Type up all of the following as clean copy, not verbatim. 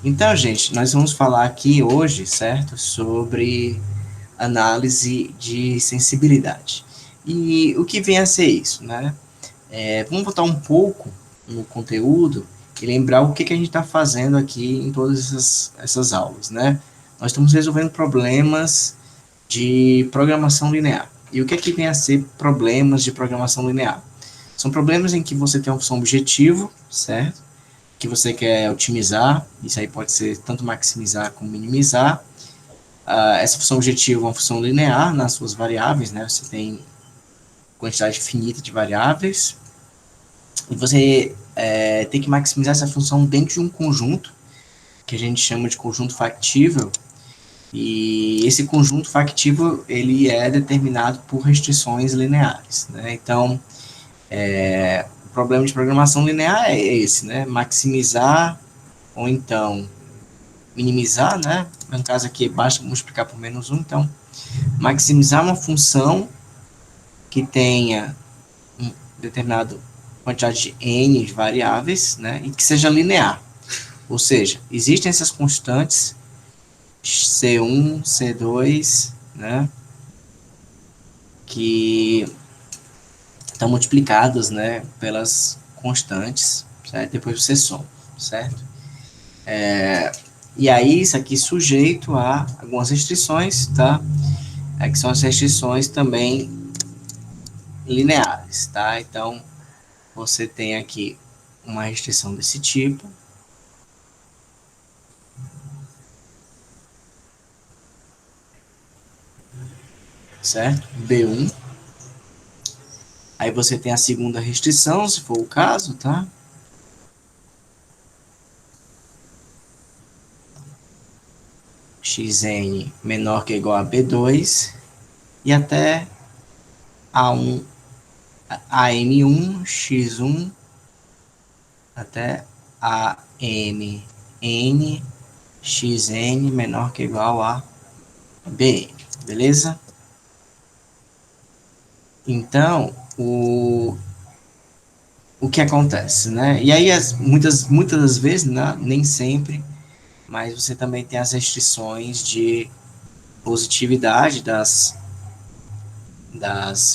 Então, gente, nós vamos falar aqui hoje, certo, sobre análise de sensibilidade. E o que vem a ser isso, né? Vamos voltar um pouco no conteúdo e lembrar o que a gente está fazendo aqui em todas essas aulas, né? Nós estamos resolvendo problemas de programação linear. E o que vem a ser problemas de programação linear? São problemas em que você tem uma função objetivo, certo? Que você quer otimizar, isso aí pode ser tanto maximizar como minimizar. Essa função objetivo é uma função linear nas suas variáveis, né? Você tem quantidade finita de variáveis, e você tem que maximizar essa função dentro de um conjunto, que a gente chama de conjunto factível, e esse conjunto factível, ele é determinado por restrições lineares, né? Então, o problema de programação linear é esse, né? Maximizar ou então minimizar, né? No caso aqui, basta multiplicar por -1, então, maximizar uma função que tenha um determinado quantidade de n de variáveis, né? E que seja linear. Ou seja, existem essas constantes C1, C2, né? Que estão multiplicadas, né? Pelas constantes, certo? Depois você soma, certo? E aí, isso aqui sujeito a algumas restrições, tá? Que são as restrições também lineares, tá? Então, você tem aqui uma restrição desse tipo, certo? B1. Aí você tem a segunda restrição, se for o caso, tá? Xn menor que ou igual a B2 e até A1, AM1, X1 até AMN, Xn menor que ou igual a Bn, beleza? Então, o que acontece, né? E aí, muitas das vezes, né, nem sempre, mas você também tem as restrições de positividade das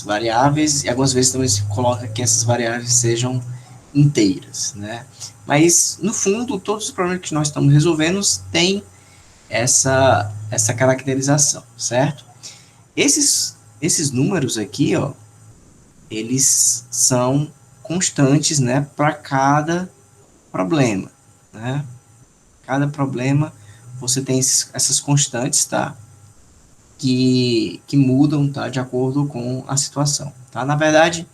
variáveis, e algumas vezes também se coloca que essas variáveis sejam inteiras, né? Mas, no fundo, todos os problemas que nós estamos resolvendo têm essa caracterização, certo? Esses números aqui, ó, eles são constantes, né, para cada problema, né? Cada problema você tem essas constantes, tá? Que mudam, tá? De acordo com a situação, tá? Na verdade,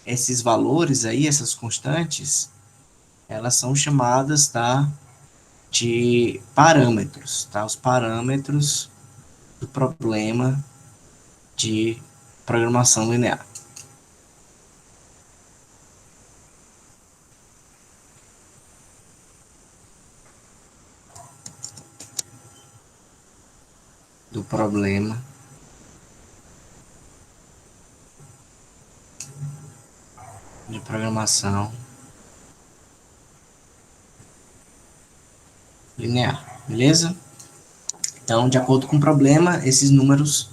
esses valores aí, essas constantes, elas são chamadas, tá? De parâmetros, tá? Os parâmetros do problema de programação linear. Do problema de programação linear, beleza? Então, de acordo com o problema, esses números,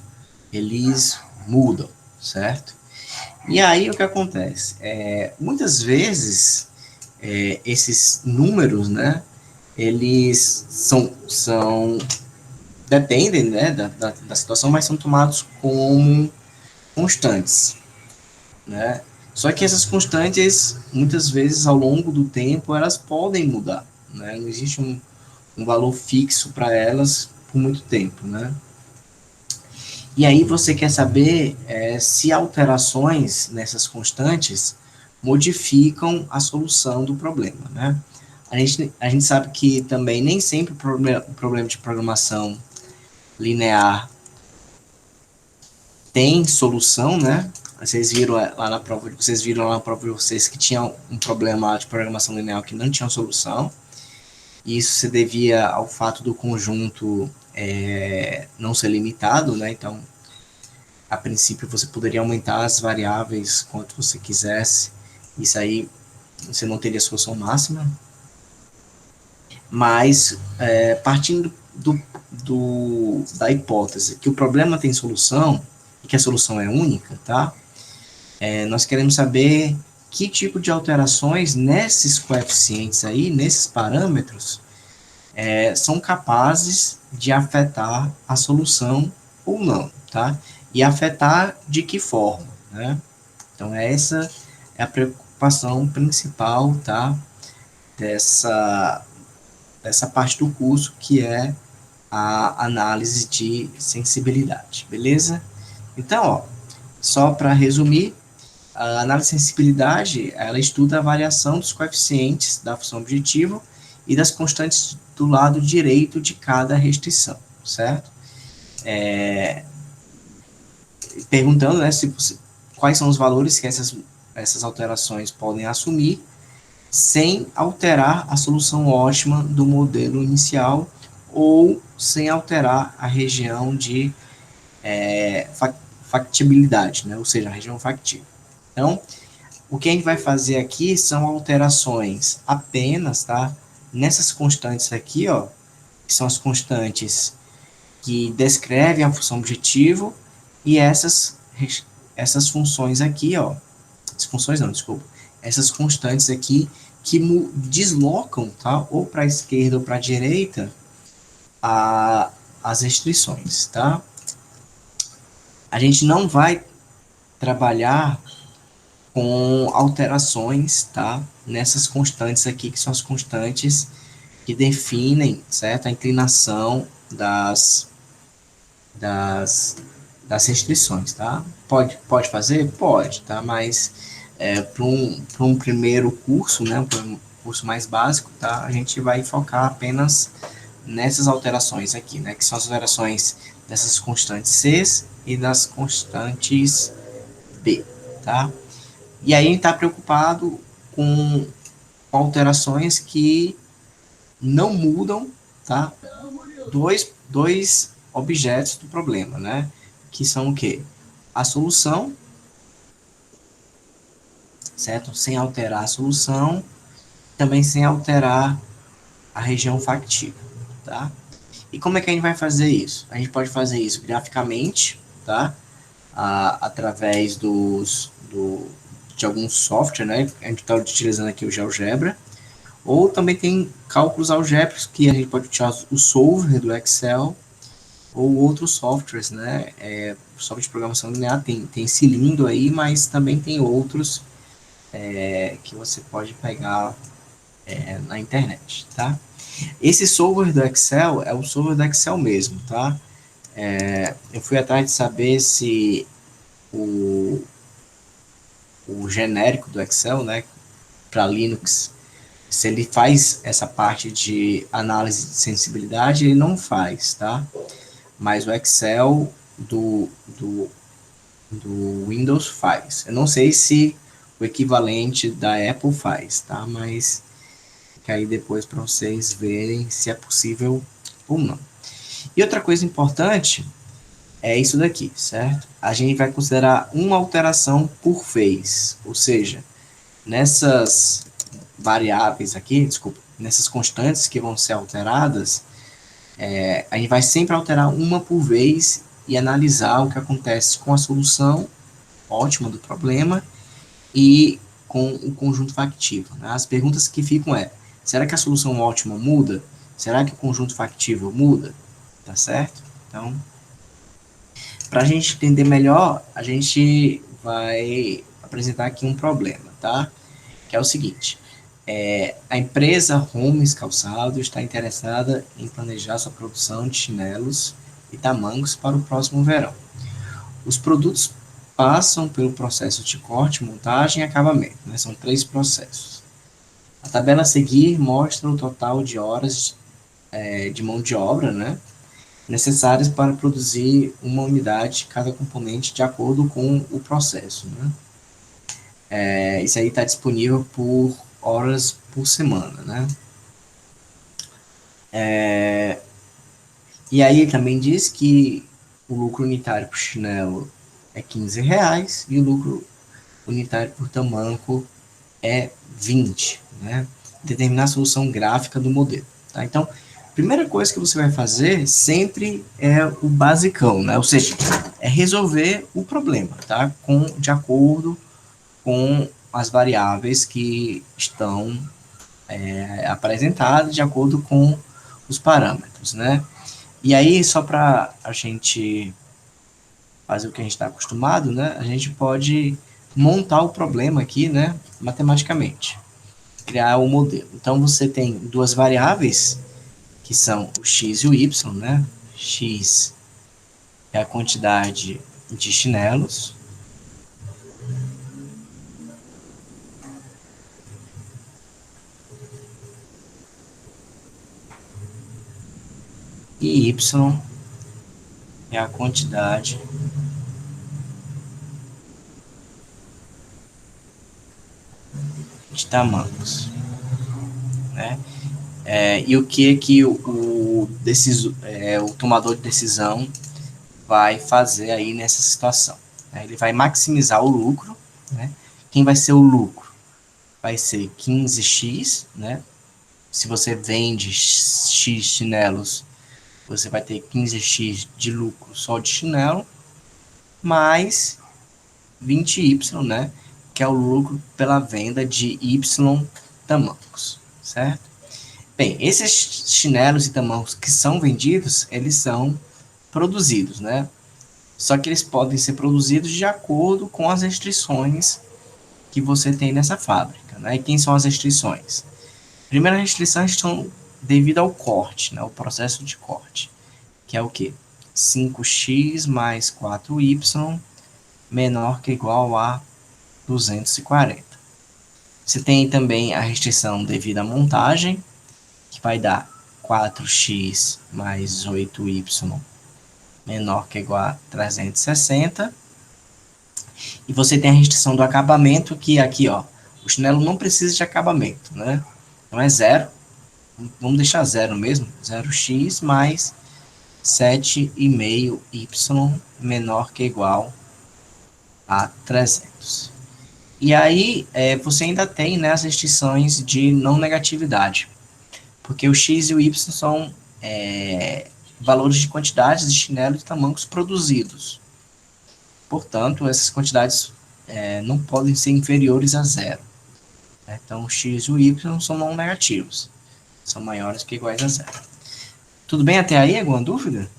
eles mudam, certo? E aí, o que acontece? Muitas vezes, esses números, né, eles dependem, né, da situação, mas são tomados como constantes, né? Só que essas constantes, muitas vezes, ao longo do tempo, elas podem mudar, né? Não existe um valor fixo para elas por muito tempo, né? E aí você quer saber se alterações nessas constantes modificam a solução do problema, né? A gente sabe que também nem sempre o problema de programação linear tem solução, né? Vocês viram lá na prova de vocês que tinha um problema de programação linear que não tinha solução. E isso se devia ao fato do conjunto não ser limitado, né? Então, a princípio, você poderia aumentar as variáveis quanto você quisesse. Isso aí, você não teria solução máxima. Mas, partindo da hipótese que o problema tem solução, e que a solução é única, tá? Nós queremos saber que tipo de alterações nesses coeficientes aí, nesses parâmetros, são capazes de afetar a solução ou não, tá? E afetar de que forma, né? Então, essa é a preocupação principal, tá? Dessa parte do curso, que é a análise de sensibilidade, beleza? Então, ó, só para resumir, a análise de sensibilidade, ela estuda a variação dos coeficientes da função objetivo e das constantes do lado direito de cada restrição, certo? Perguntando, né, quais são os valores que essas alterações podem assumir sem alterar a solução ótima do modelo inicial ou sem alterar a região de factibilidade, né, ou seja, a região factível. Então, o que a gente vai fazer aqui são alterações apenas, tá? Nessas constantes aqui, ó, que são as constantes que descrevem a função objetivo, e essas funções aqui, ó, as funções não, desculpa, essas constantes aqui que deslocam, tá? Ou para a esquerda ou para a direita, as restrições, tá? A gente não vai trabalhar com alterações, tá? Nessas constantes aqui, que são as constantes que definem, certo? A inclinação das, das restrições, tá? Pode fazer? Pode, tá? Mas para um primeiro curso, né? Para um curso mais básico, tá? A gente vai focar apenas nessas alterações aqui, né? Que são as alterações dessas constantes C e das constantes B, tá? E aí a gente está preocupado com alterações que não mudam, tá? Dois objetos do problema, né? Que são o quê? A solução, certo? Sem alterar a solução, também sem alterar a região factível, tá? E como é que a gente vai fazer isso? A gente pode fazer isso graficamente, tá? Através de algum software, né? A gente está utilizando aqui o GeoGebra, ou também tem cálculos algébricos que a gente pode utilizar o Solver do Excel, ou outros softwares, né? Software de programação linear tem Cilindro aí, mas também tem outros que você pode pegar na internet, tá? Esse solver do Excel é o solver do Excel mesmo, tá? Eu fui atrás de saber se o, o genérico do Excel, né, para Linux, se ele faz essa parte de análise de sensibilidade, ele não faz, tá? Mas o Excel do Windows faz. Eu não sei se o equivalente da Apple faz, tá? Mas fica aí depois para vocês verem se é possível ou não. E outra coisa importante é isso daqui, certo? A gente vai considerar uma alteração por vez, ou seja, nessas variáveis aqui, desculpa, nessas constantes que vão ser alteradas, a gente vai sempre alterar uma por vez e analisar o que acontece com a solução ótima do problema e com o conjunto factível, né? As perguntas que ficam será que a solução ótima muda? Será que o conjunto factível muda? Tá certo? Então, para a gente entender melhor, a gente vai apresentar aqui um problema, tá? Que é o seguinte, a empresa Holmes Calçado está interessada em planejar sua produção de chinelos e tamancos para o próximo verão. Os produtos passam pelo processo de corte, montagem e acabamento, né? São 3 processos. A tabela a seguir mostra o total de horas de mão de obra, né, necessárias para produzir uma unidade de cada componente de acordo com o processo, né? Isso aí está disponível por horas por semana, né? E aí ele também diz que o lucro unitário por chinelo é R$ 15 e o lucro unitário por tamanco é 20, né? Determinar a solução gráfica do modelo. Tá? Então, a primeira coisa que você vai fazer sempre é o basicão, né? Ou seja, é resolver o problema, tá? De acordo com as variáveis que estão apresentadas, de acordo com os parâmetros, né? E aí, só para a gente fazer o que a gente está acostumado, né? A gente pode montar o problema aqui, né? Matematicamente, criar o modelo. Então, você tem duas variáveis, que são o x e o y, né? X é a quantidade de chinelos, e y é a quantidade de tamancos, né? E o que o tomador de decisão vai fazer aí nessa situação? Ele vai maximizar o lucro, né? Quem vai ser o lucro? Vai ser 15x, né? Se você vende x chinelos, você vai ter 15x de lucro só de chinelo, mais 20y, né? Que é o lucro pela venda de y tamancos, certo? Bem, esses chinelos e tamancos que são vendidos, eles são produzidos, né? Só que eles podem ser produzidos de acordo com as restrições que você tem nessa fábrica, né? E quem são as restrições? Primeira restrição estão devido ao corte, né? O processo de corte, que é o quê? 5x mais 4y menor que igual a 240. Você tem também a restrição devido à montagem, que vai dar 4x mais 8y menor que igual a 360. E você tem a restrição do acabamento, que aqui, ó, o chinelo não precisa de acabamento, né? Então é zero. Vamos deixar zero mesmo. 0x mais 7,5y menor que igual a 300. E aí, você ainda tem, né, as restrições de não negatividade. Porque o x e o y são valores de quantidades de chinelos e tamancos produzidos. Portanto, essas quantidades não podem ser inferiores a zero. Né? Então, o x e o y são não negativos. São maiores que iguais a zero. Tudo bem até aí? Alguma dúvida?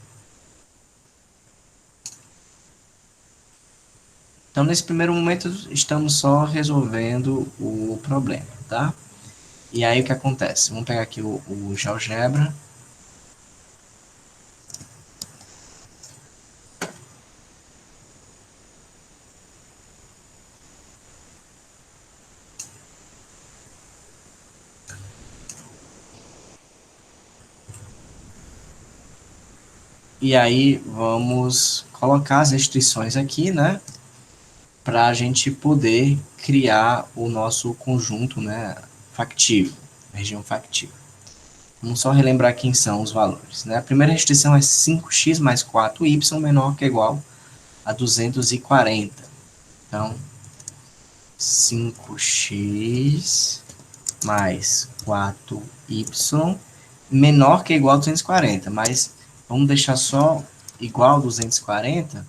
Então, nesse primeiro momento, estamos só resolvendo o problema, tá? E aí, o que acontece? Vamos pegar aqui o GeoGebra. E aí, vamos colocar as restrições aqui, né? Para a gente poder criar o nosso conjunto, né? Factível, região factível. Vamos só relembrar quem são os valores, né? A primeira restrição é 5x mais 4y menor que ou igual a 240. Então, 5x mais 4y menor que ou igual a 240, mas vamos deixar só igual a 240,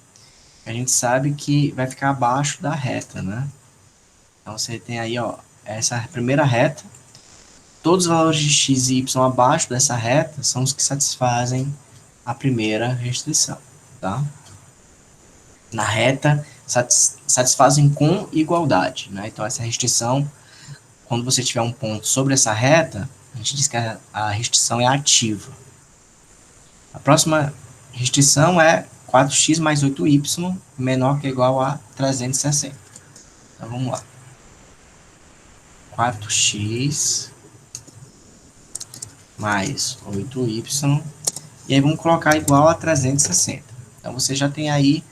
a gente sabe que vai ficar abaixo da reta, né? Então, você tem aí, ó, essa primeira reta, todos os valores de x e y abaixo dessa reta são os que satisfazem a primeira restrição, tá? Na reta, satisfazem com igualdade, né? Então, essa restrição, quando você tiver um ponto sobre essa reta, a gente diz que a restrição é ativa. A próxima restrição é 4x mais 8y menor que ou igual a 360. Então, vamos lá. 4x mais 8y, e aí vamos colocar igual a 360. Então, você já tem aí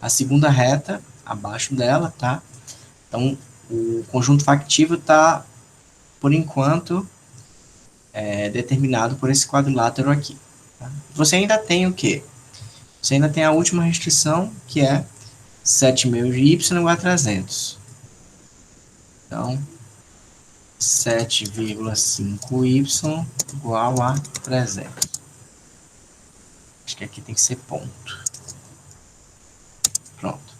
a segunda reta abaixo dela, tá? Então, o conjunto factível está, por enquanto, determinado por esse quadrilátero aqui. Tá? Você ainda tem o quê? Você ainda tem a última restrição, que é 7,5 de y igual a 300. Então, 7,5y igual a 300. Acho que aqui tem que ser ponto. Pronto.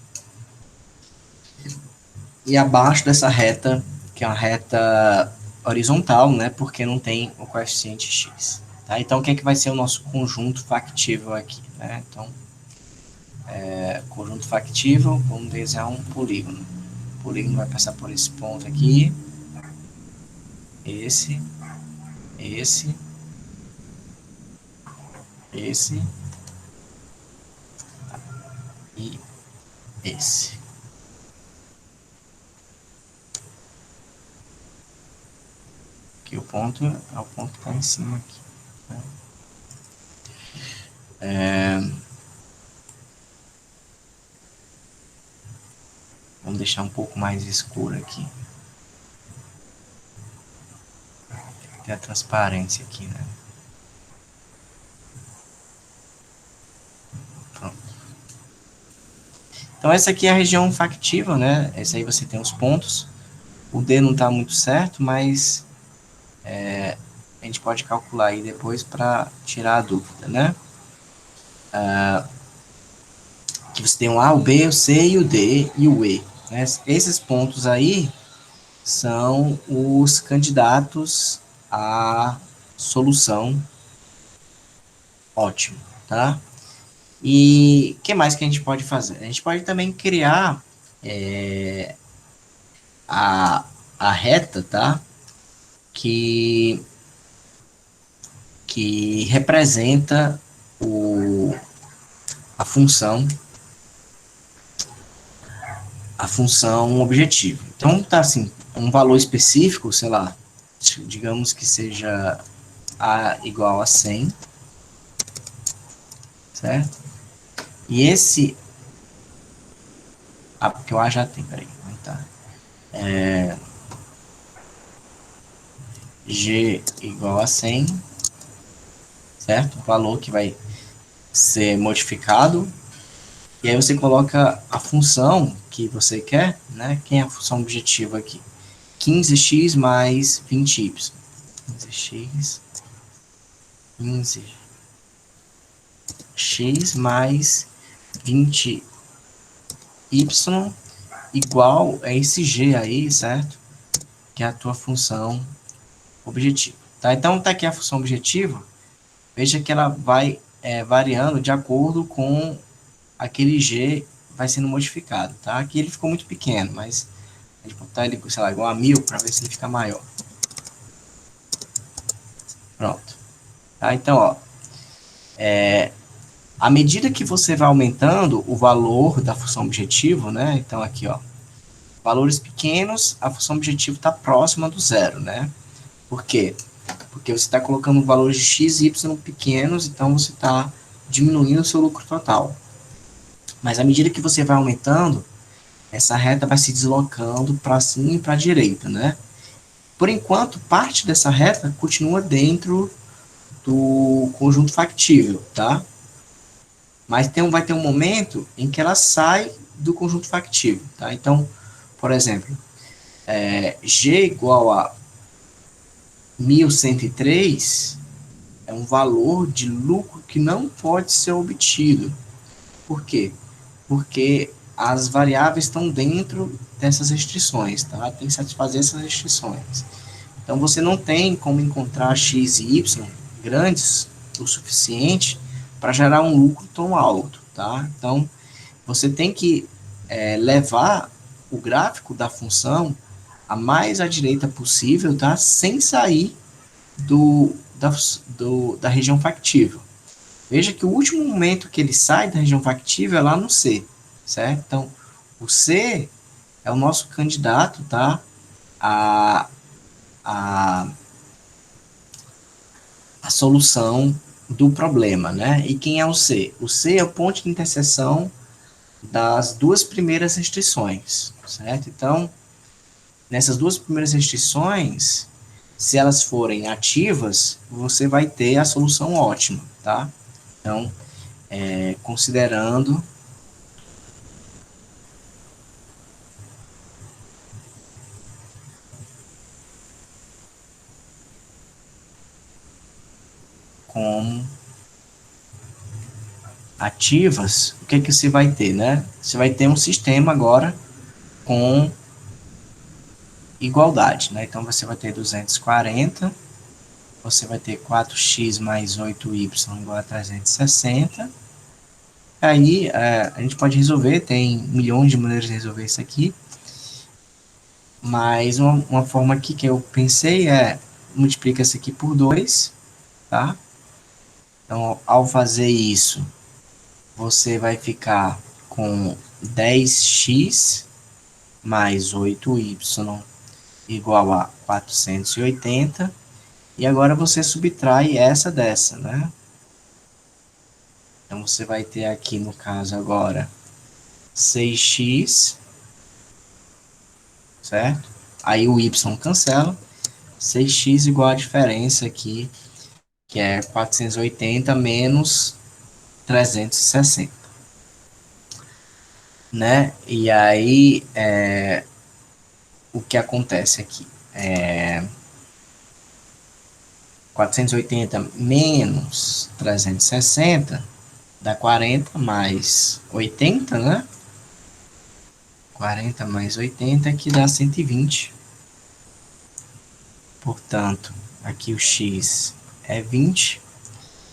E abaixo dessa reta, que é uma reta horizontal, né, porque não tem o coeficiente x. Tá? Então, o que é que vai ser o nosso conjunto factível aqui? Né? Então, conjunto factível, vamos desenhar um polígono. O polígono vai passar por esse ponto aqui, esse, esse e esse. Aqui o ponto é o ponto que está em cima aqui. Né? Vamos deixar um pouco mais escuro aqui. Tem a transparência aqui, né? Pronto. Então essa aqui é a região factível, né? Essa aí você tem os pontos. O D não está muito certo, mas a gente pode calcular aí depois para tirar a dúvida, né? Que você tem o A, o B, o C e o D e o E. Né? Esses pontos aí são os candidatos à solução ótima, tá? E o que mais que a gente pode fazer? A gente pode também criar a, a reta, tá? Que representa a função objetivo. Então, tá assim, um valor específico, sei lá, digamos que seja A igual a 100, certo? E esse, porque o A já tem, peraí, tá. G igual a 100, certo? O valor que vai ser modificado. E aí você coloca a função que você quer, né? Quem é a função objetiva aqui? 15x mais 20y. 15x, 15x mais 20y igual a esse g aí, certo? Que é a tua função objetiva. Tá? Então, tá aqui a função objetiva. Veja que ela vai variando de acordo com aquele g vai sendo modificado, tá? Aqui ele ficou muito pequeno, mas a gente botar ele, sei lá, igual a 1000 para ver se ele fica maior. Pronto. Tá? Então, ó, à medida que você vai aumentando o valor da função objetivo, né? Então, aqui, ó, valores pequenos, a função objetivo está próxima do zero, né? Por quê? Porque você está colocando valores de x e y pequenos, então você está diminuindo o seu lucro total. Mas à medida que você vai aumentando, essa reta vai se deslocando para cima e para a direita, né? Por enquanto, parte dessa reta continua dentro do conjunto factível, tá? Mas vai ter um momento em que ela sai do conjunto factível, tá? Então, por exemplo, G igual a 1103 é um valor de lucro que não pode ser obtido. Por quê? Porque as variáveis estão dentro dessas restrições, tá? Tem que satisfazer essas restrições. Então, você não tem como encontrar x e y grandes o suficiente para gerar um lucro tão alto, tá? Então, você tem que levar o gráfico da função a mais à direita possível, tá? Sem sair da região factível. Veja que o último momento que ele sai da região factível é lá no C, certo? Então, o C é o nosso candidato, tá? A, a, a solução do problema, né? E quem é o C? O C é o ponto de interseção das duas primeiras restrições, certo? Então, nessas duas primeiras restrições, se elas forem ativas, você vai ter a solução ótima, tá? Então, considerando como ativas, o que você vai ter, né? Você vai ter um sistema agora com igualdade, né? Então, você vai ter 240, você vai ter 4x mais 8y igual a 360. Aí, a gente pode resolver, tem milhões de maneiras de resolver isso aqui, mas uma forma aqui que eu pensei é, multiplica isso aqui por 2, tá? Então, ao fazer isso, você vai ficar com 10x mais 8y igual a 480. E agora você subtrai essa dessa, né? Então, você vai ter aqui, no caso agora, 6x, certo? Aí o y cancela. 6x igual a diferença aqui, que é 480 menos 360, né? E aí, o que acontece aqui? 480 menos 360 dá 40 mais 80, né? 40 mais 80 que dá 120. Portanto, aqui o x é 20.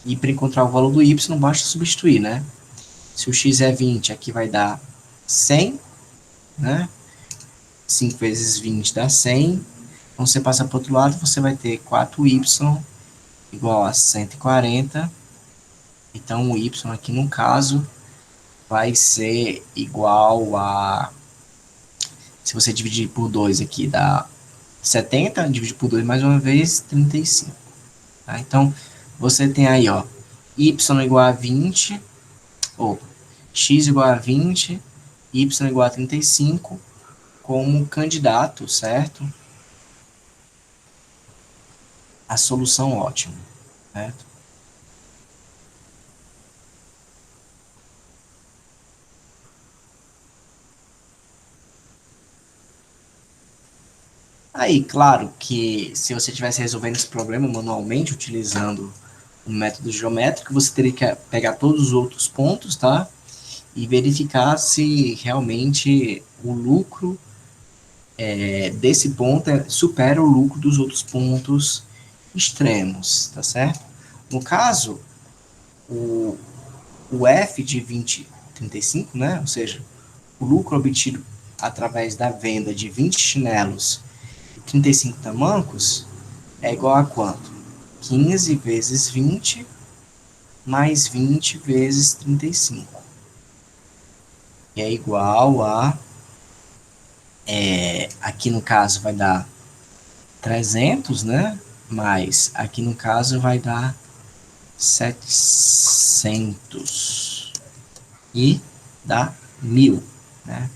E para encontrar o valor do y, basta substituir, né? Se o x é 20, aqui vai dar 100, né? 5 vezes 20 dá 100. Então, você passa para o outro lado, você vai ter 4y igual a 140. Então, o y aqui, no caso, vai ser igual a... Se você dividir por 2 aqui, dá 70. Dividir por 2 mais uma vez, 35. Tá? Então, você tem aí, ó, y igual a 20, ou x igual a 20, y igual a 35, como candidato, certo? A solução ótima, certo? Aí, claro que se você estivesse resolvendo esse problema manualmente, utilizando o método geométrico, você teria que pegar todos os outros pontos, tá? E verificar se realmente o lucro desse ponto supera o lucro dos outros pontos extremos, tá certo? No caso, o, o F de 20,35, né? Ou seja, o lucro obtido através da venda de 20 chinelos e 35 tamancos é igual a quanto? 15 vezes 20 mais 20 vezes 35. E é igual a... aqui no caso vai dar 300, né? Mas aqui no caso vai dar 700. E dá 1.000, né?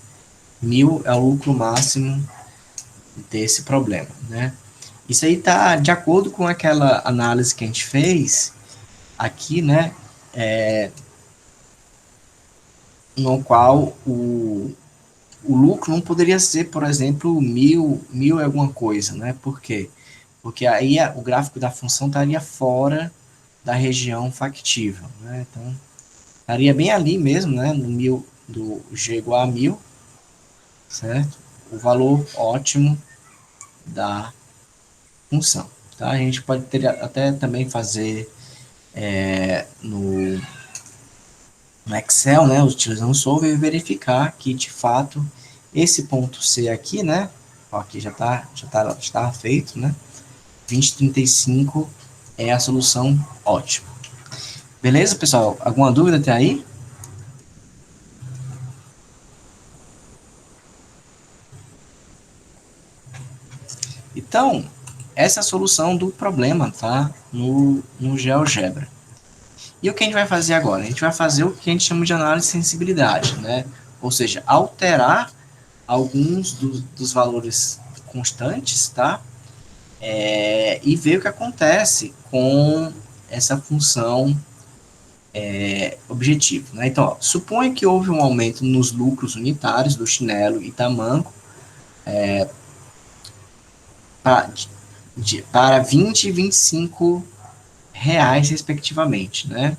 1.000 é o lucro máximo desse problema, né? Isso aí está de acordo com aquela análise que a gente fez aqui, né? No qual o lucro não poderia ser, por exemplo, mil alguma coisa, né? Por quê? Porque aí o gráfico da função estaria fora da região factível, né? Então, estaria bem ali mesmo, né? No 1.000, do g igual a 1.000, certo? O valor ótimo da função, tá? A gente pode ter, até também fazer no Excel, né, utilizando o solver e verificar que, de fato, esse ponto C aqui, né, ó, aqui já está feito, né, 2035 é a solução ótima. Beleza, pessoal? Alguma dúvida até aí? Então, essa é a solução do problema, tá? No GeoGebra. E o que a gente vai fazer agora? A gente vai fazer o que a gente chama de análise de sensibilidade, né? Ou seja, alterar alguns dos valores constantes, tá? E ver o que acontece com essa função objetivo, né? Então, ó, suponha que houve um aumento nos lucros unitários do chinelo e tamanco para 20 e 25 reais, respectivamente, né?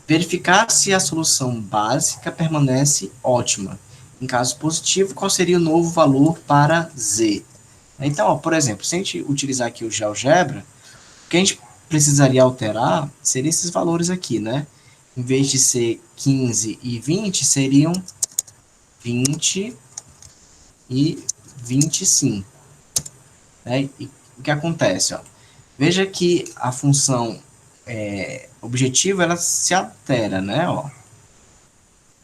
Verificar se a solução básica permanece ótima. Em caso positivo, qual seria o novo valor para z? Então, ó, por exemplo, se a gente utilizar aqui o GeoGebra, o que a gente precisaria alterar seriam esses valores aqui, né? Em vez de ser 15 e 20, seriam 20 e 25. Né? E o que acontece? Ó? Veja que a função objetivo ela se altera, né? Ó.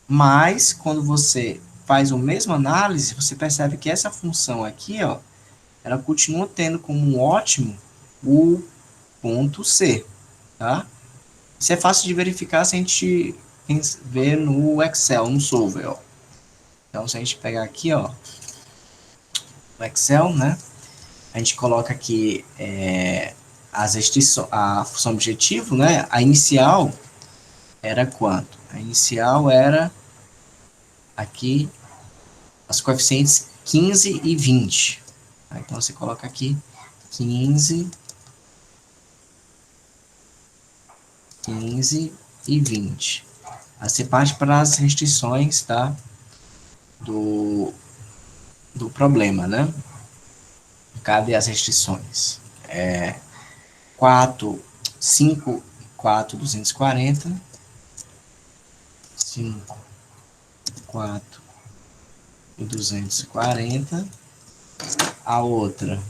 Mas quando você faz a mesma análise, você percebe que essa função aqui, ó, ela continua tendo como um ótimo o ponto C, tá? Isso é fácil de verificar se a gente ver no Excel, no Solver, ó. Então, se a gente pegar aqui, ó, no Excel, né, a gente coloca aqui a função objetivo, né, a inicial era quanto? A inicial era aqui as coeficientes 15 e 20. Tá? Então, você coloca aqui 15, 15 e 20. Aí você parte para as restrições, tá? Do problema, né? Cadê as restrições? 4, 5, 4, 240. 5, 4 e 240. A outra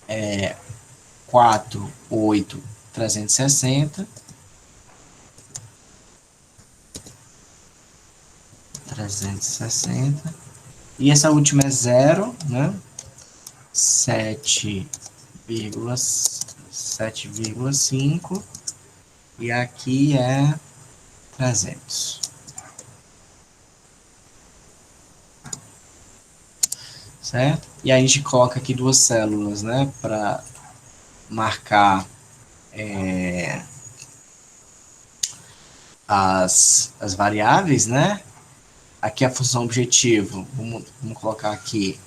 é 4, 8, 360. 360. E essa última é 0, né? 7,5. E aqui é 300. Certo? E aí a gente coloca aqui duas células, né? Para marcar as variáveis, né? Aqui a função objetivo. Vamos colocar aqui.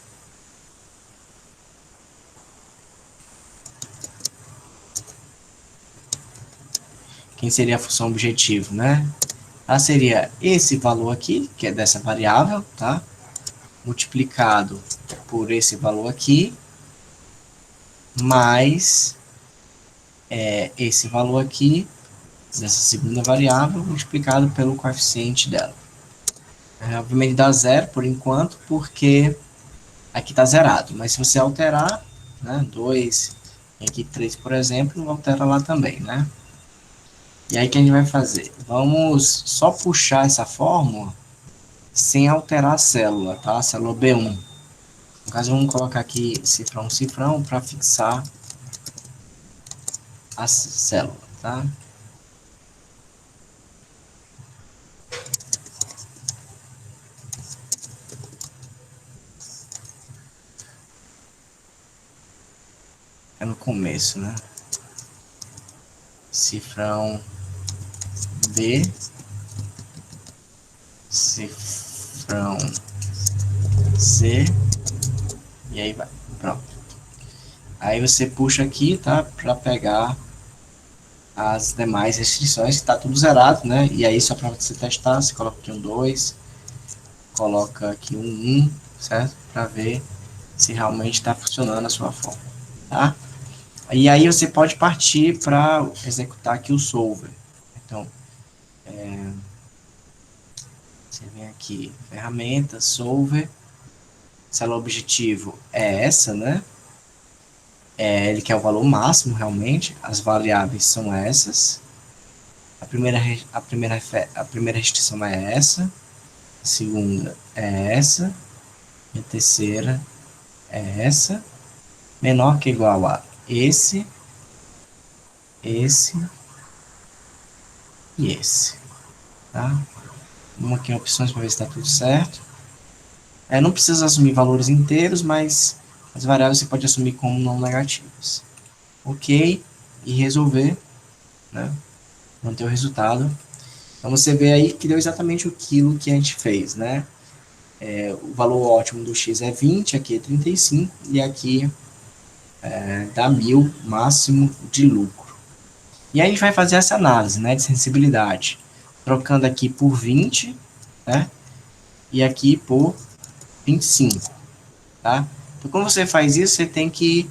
Quem seria a função objetivo, né? Ela seria esse valor aqui, que é dessa variável, tá? Multiplicado por esse valor aqui, mais esse valor aqui, dessa segunda variável, multiplicado pelo coeficiente dela. Obviamente dá zero por enquanto, porque aqui está zerado. Mas se você alterar, né, 2, aqui 3, por exemplo, altera lá também, né? E aí o que a gente vai fazer? Vamos só puxar essa fórmula sem alterar a célula, tá? A célula B1. No caso, vamos colocar aqui cifrão, cifrão, para fixar a célula, tá? É no começo, né? Cifrão B, cifrão C, e aí vai, pronto. Aí você puxa aqui, tá? Para pegar as demais restrições, que tá tudo zerado, né? E aí só para você testar, você coloca aqui um 2, coloca aqui um 1, certo? Para ver se realmente está funcionando a sua forma, tá? E aí você pode partir para executar aqui o solver. Então, você vem aqui, ferramenta, solver, célula objetivo é essa, né? Ele quer o valor máximo, realmente, as variáveis são essas. A primeira restrição é essa, a segunda é essa, e a terceira é essa, menor que ou igual a esse e esse, tá? Vamos aqui em opções para ver se está tudo certo. Não precisa assumir valores inteiros, mas as variáveis você pode assumir como não negativas. Ok, e resolver, né? Manter o resultado. Então você vê aí que deu exatamente aquilo que a gente fez, né? O valor ótimo do x é 20, aqui é 35, e aqui dá 1.000 máximo de lucro. E aí a gente vai fazer essa análise, né, de sensibilidade, trocando aqui por 20, né, e aqui por 25, tá? Então, quando você faz isso, você tem que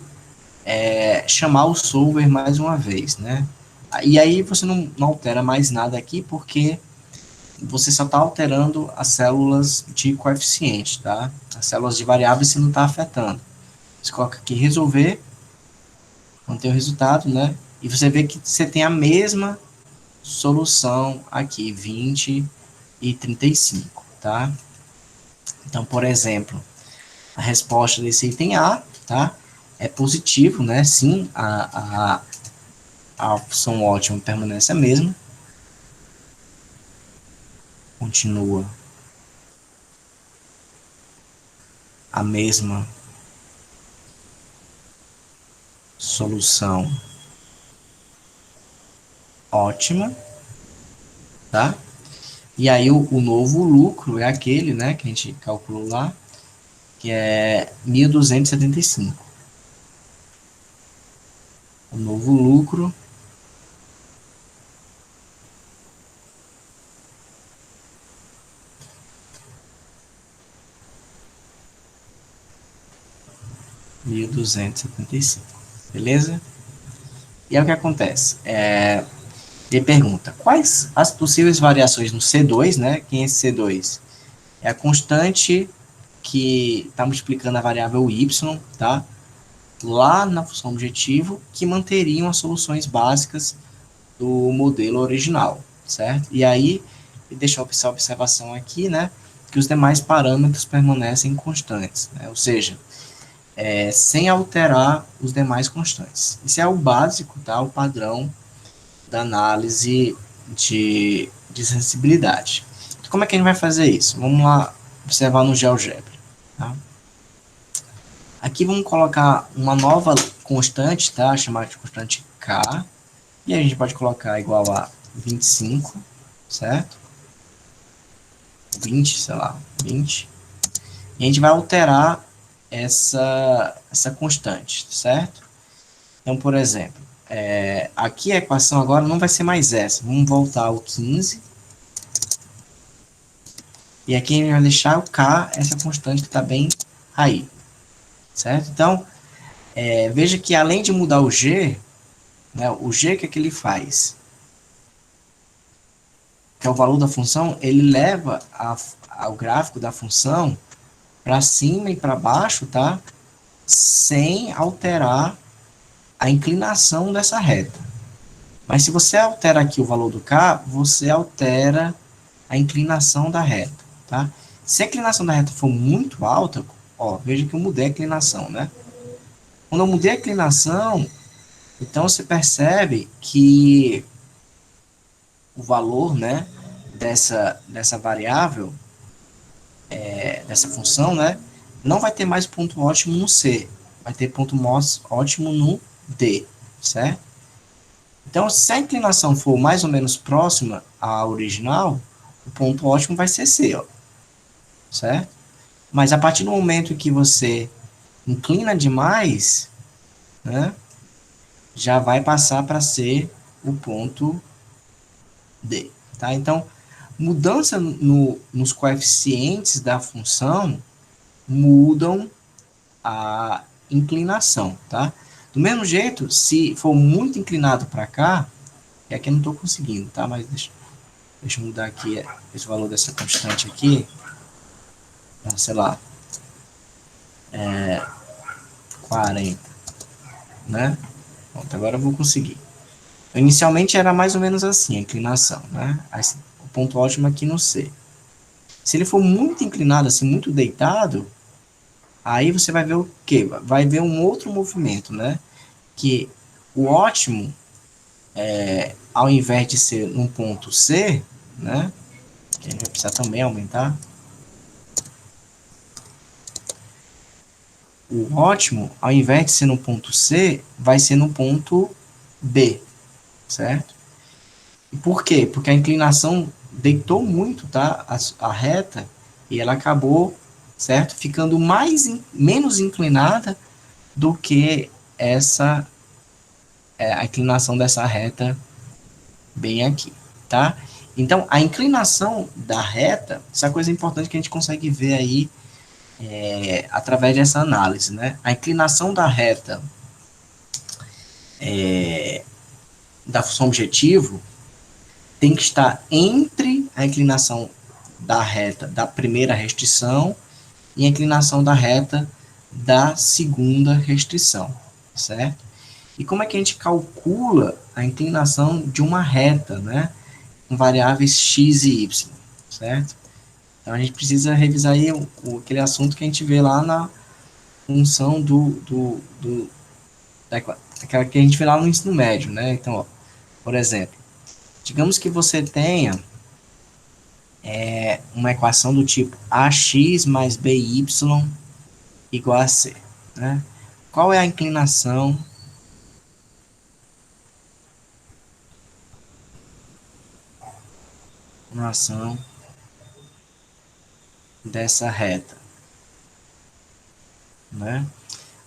chamar o solver mais uma vez, né? E aí você não altera mais nada aqui, porque você só está alterando as células de coeficiente, tá? As células de variáveis você não está afetando. Você coloca aqui resolver, manter o resultado, né? E você vê que você tem a mesma solução aqui, 20 e 35, tá? Então, por exemplo, a resposta desse item A, tá? É positivo, né? Sim, a opção ótima permanece a mesma. Continua a mesma solução ótima, tá? E aí o novo lucro é aquele, né, que a gente calculou lá, que é 1.275. O novo lucro é 1.275, beleza? E aí o que acontece? Ele pergunta, quais as possíveis variações no C2, né? Quem é esse C2? É a constante que está multiplicando a variável y, tá? Lá na função objetivo, que manteriam as soluções básicas do modelo original, certo? E aí, deixa eu essa observação aqui, né? Que os demais parâmetros permanecem constantes, né? Ou seja, sem alterar os demais constantes. Isso é o básico, tá? O padrão da análise de sensibilidade. Então, como é que a gente vai fazer isso? Vamos lá observar no GeoGebra. Tá? Aqui vamos colocar uma nova constante, tá? Chamada de constante K. E a gente pode colocar igual a 25, certo? 20, sei lá, 20. E a gente vai alterar essa constante, certo? Então, por exemplo, aqui a equação agora não vai ser mais essa. Vamos voltar ao 15. E aqui a gente vai deixar o K, essa constante que está bem aí, certo? Então, veja que além de mudar o G, né, o G que ele faz, que é o valor da função, ele leva ao gráfico da função para cima e para baixo, tá? Sem alterar a inclinação dessa reta. Mas se você altera aqui o valor do K, você altera a inclinação da reta, tá? Se a inclinação da reta for muito alta, ó, veja que eu mudei a inclinação, né? Quando eu mudei a inclinação, então você percebe que o valor, né, dessa variável, dessa função, né, não vai ter mais ponto ótimo no C, vai ter ponto ótimo no D, certo? Então, se a inclinação for mais ou menos próxima à original, o ponto ótimo vai ser C, ó, certo? Mas a partir do momento que você inclina demais, né, já vai passar para ser o ponto D, tá? Então, mudança nos coeficientes da função mudam a inclinação, tá? Do mesmo jeito, se for muito inclinado para cá, é que eu não estou conseguindo, tá? Mas deixa eu mudar aqui esse valor dessa constante aqui, sei lá, 40, né? Pronto, agora eu vou conseguir. Inicialmente era mais ou menos assim a inclinação, né? O ponto ótimo aqui no C. Se ele for muito inclinado, assim, muito deitado, aí você vai ver o quê? Vai ver um outro movimento, né? Que o ótimo, ao invés de ser num ponto C, né? Que a gente vai precisar também aumentar. O ótimo, ao invés de ser no ponto C, vai ser no ponto B, certo? E por quê? Porque a inclinação deitou muito, tá? A reta, e ela acabou, certo? Ficando menos inclinada do que a inclinação dessa reta bem aqui, tá? Então, a inclinação da reta, essa é coisa importante que a gente consegue ver aí através dessa análise, né? A inclinação da reta da função objetivo tem que estar entre a inclinação da reta da primeira restrição e a inclinação da reta da segunda restrição, certo? E como é que a gente calcula a inclinação de uma reta, né? Com variáveis x e y, certo? Então a gente precisa revisar aí aquele assunto que a gente vê lá na função daquela que a gente vê lá no ensino médio, né? Então, ó, por exemplo, digamos que você tenha uma equação do tipo ax mais by igual a c, né? Qual é a inclinação dessa reta, né?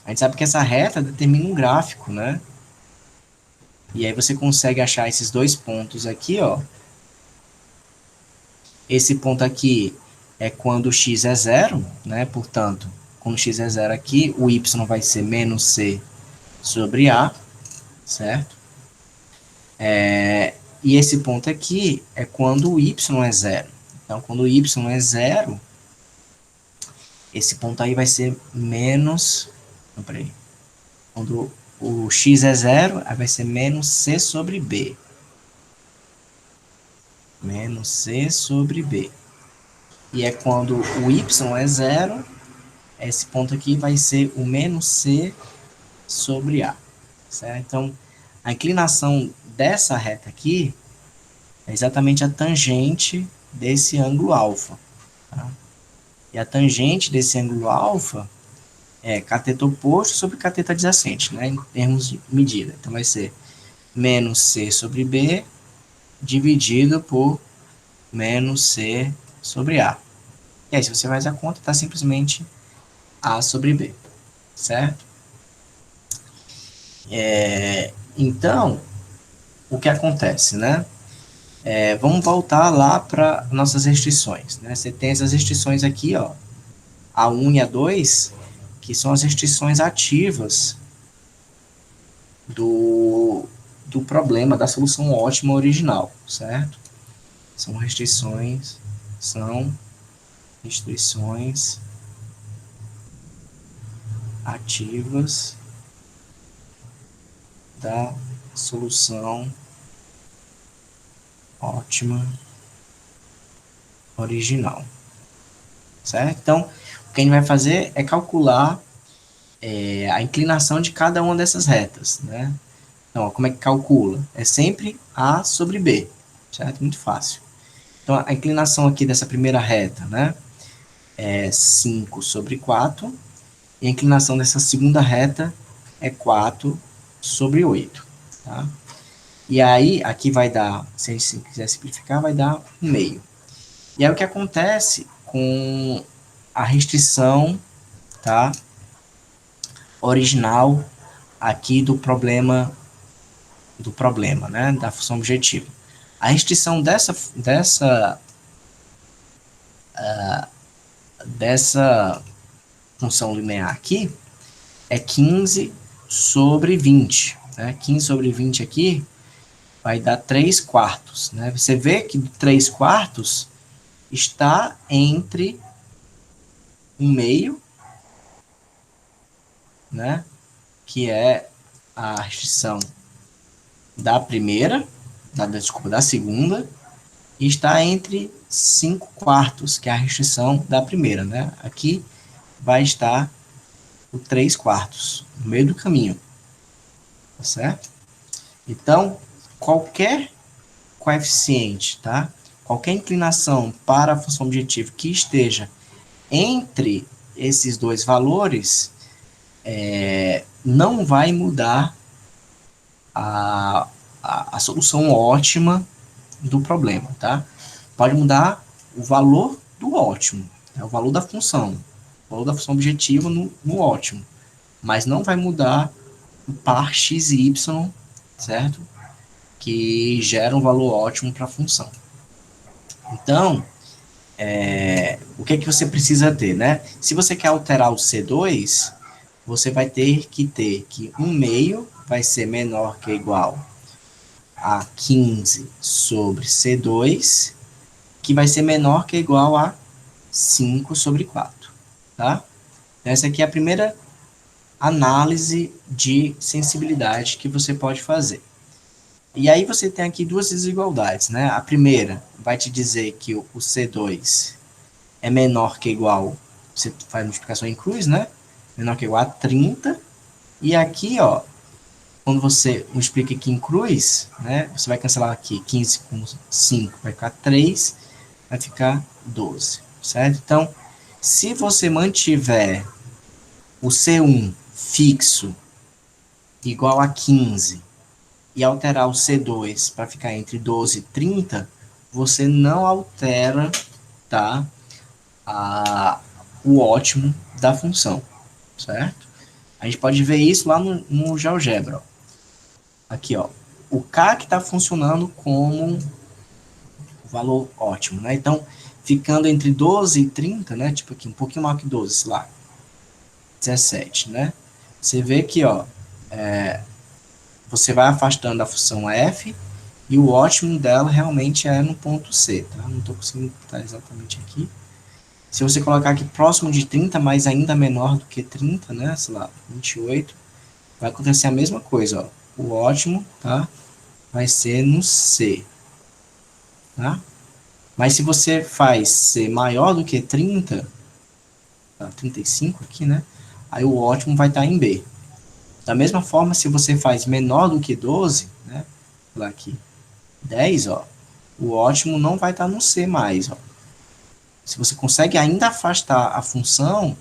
A gente sabe que essa reta determina um gráfico, né? E aí você consegue achar esses dois pontos aqui, ó. Esse ponto aqui é quando x é zero, né? Portanto, quando x é zero aqui, o y vai ser menos c sobre a, certo? E esse ponto aqui é quando o y é zero. Então, quando o y é zero, esse ponto aí vai ser menos... Não, peraí. Quando o x é zero, aí vai ser menos c sobre b. Menos c sobre b. E é quando o y é zero, esse ponto aqui vai ser o menos c sobre a. Certo? Então, a inclinação dessa reta aqui é exatamente a tangente desse ângulo alfa. Tá? E a tangente desse ângulo alfa é cateto oposto sobre cateto adjacente, né, em termos de medida. Então, vai ser menos c sobre b dividido por menos c sobre a. E aí, se você faz a conta, está simplesmente a sobre b, certo? Então, o que acontece, né? Vamos voltar lá para nossas restrições, né? Você tem essas restrições aqui, ó, A1 e A2, que são as restrições ativas do problema, da solução ótima original, certo? São restrições ativas da solução ótima original, certo? Então, o que a gente vai fazer é calcular a inclinação de cada uma dessas retas, né? Então, ó, como é que calcula? É sempre A sobre B, certo? Muito fácil. Então, a inclinação aqui dessa primeira reta, né, é 5 sobre 4, e a inclinação dessa segunda reta é 4 sobre 8, tá? E aí, aqui vai dar, se a gente quiser simplificar, vai dar 1/2. E aí, o que acontece com a restrição, tá, original aqui do problema, né, da função objetiva. A restrição dessa função linear aqui é 15 sobre 20. Né? 15 sobre 20 aqui vai dar 3 quartos. Né? Você vê que 3 quartos está entre 1/2, né? Que é a restrição da primeira, da segunda, e está entre 5 quartos, que é a restrição da primeira, né? Aqui vai estar o 3 quartos, no meio do caminho, tá certo? Então, qualquer coeficiente, tá? Qualquer inclinação para a função objetiva que esteja entre esses dois valores, não vai mudar a solução ótima do problema, tá? Pode mudar o valor do ótimo, né? O valor da função objetiva no ótimo, mas não vai mudar par x e y, certo? Que gera um valor ótimo para a função. Então, o que é que você precisa ter, né? Se você quer alterar o C2, você vai ter que 1 meio vai ser menor que ou igual a 15 sobre C2, que vai ser menor que ou igual a 5 sobre 4, tá? Essa aqui é a primeira análise de sensibilidade que você pode fazer. E aí você tem aqui duas desigualdades, né? A primeira vai te dizer que o C2 é menor que ou igual, você faz multiplicação em cruz, né? Menor que ou igual a 30. E aqui, ó, quando você multiplica aqui em cruz, né? Você vai cancelar aqui 15 com 5, vai ficar 3, vai ficar 12, certo? Então, se você mantiver o C1 fixo igual a 15 e alterar o C2 para ficar entre 12 e 30, você não altera, tá, o ótimo da função, certo? A gente pode ver isso lá no GeoGebra. Ó. Aqui, ó, o K que está funcionando como o valor ótimo, né? Então, ficando entre 12 e 30, né? Tipo aqui, um pouquinho maior que 12, sei lá, 17, né? Você vê que, ó, você vai afastando a função f e o ótimo dela realmente é no ponto C, tá? Não estou conseguindo botar exatamente aqui. Se você colocar aqui próximo de 30, mas ainda menor do que 30, né? Sei lá, 28, vai acontecer a mesma coisa, ó. O ótimo, tá? Vai ser no C, tá? Mas se você faz C maior do que 30, tá? 35 aqui, né? Aí o ótimo vai estar em B. Da mesma forma, se você faz menor do que 12, né? Vou lá aqui, 10, ó. O ótimo não vai estar no C mais, ó. Se você consegue ainda afastar a função,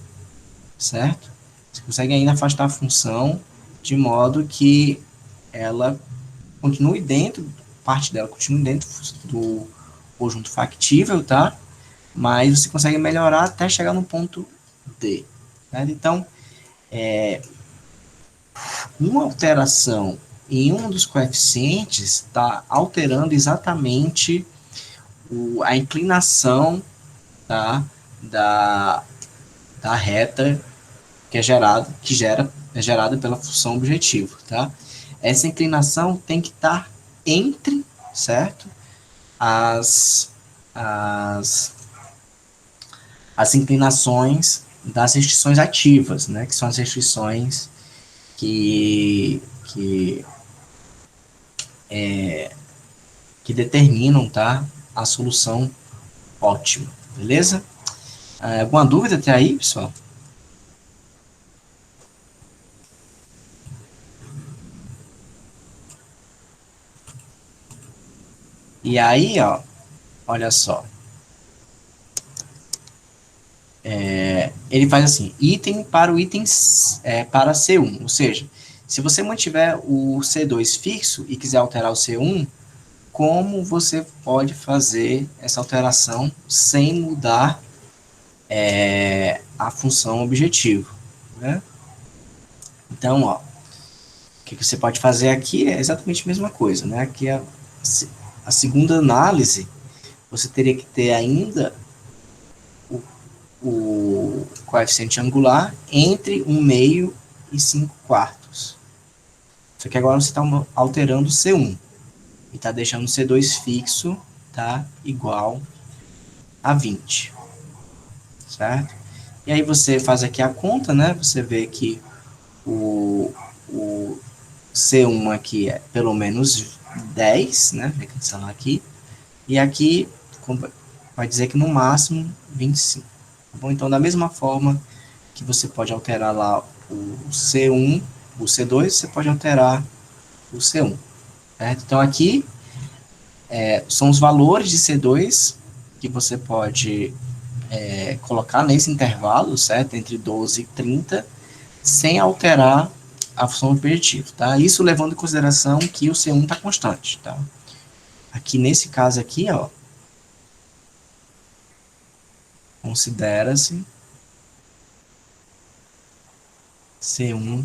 certo? Você consegue ainda afastar a função de modo que ela continue dentro, parte dela continue dentro do conjunto factível, tá? Mas você consegue melhorar até chegar no ponto D. Certo? Então, uma alteração em um dos coeficientes está alterando exatamente a inclinação, tá? da, da reta é gerada pela função objetivo, tá? Essa inclinação tem que estar entre, certo? As, as, as inclinações das restrições ativas, né? Que são as restrições que, que determinam, tá? A solução ótima, beleza? Alguma dúvida até aí, pessoal? E aí, ó, olha só. Ele faz assim, item para o item para C1, ou seja, se você mantiver o C2 fixo e quiser alterar o C1, como você pode fazer essa alteração sem mudar a função objetivo, né? Então, ó, o que você pode fazer aqui é exatamente a mesma coisa, né? Aqui a segunda análise, você teria que ter ainda o coeficiente angular entre 1 meio e 5 quartos. Só que agora você está alterando o C1 e está deixando o C2 fixo, tá? Igual a 20, certo? E aí você faz aqui a conta, né? Você vê que o C1 aqui é pelo menos 10, né? Vou cancelar aqui. E aqui vai dizer que no máximo 25. Tá bom? Então, da mesma forma que você pode alterar lá o C1, o C2, você pode alterar o C1. Certo? Então, aqui são os valores de C2 que você pode colocar nesse intervalo, certo? Entre 12 e 30, sem alterar a função objetivo, tá? Isso levando em consideração que o C1 está constante, tá? Aqui nesse caso aqui, ó, considera-se C1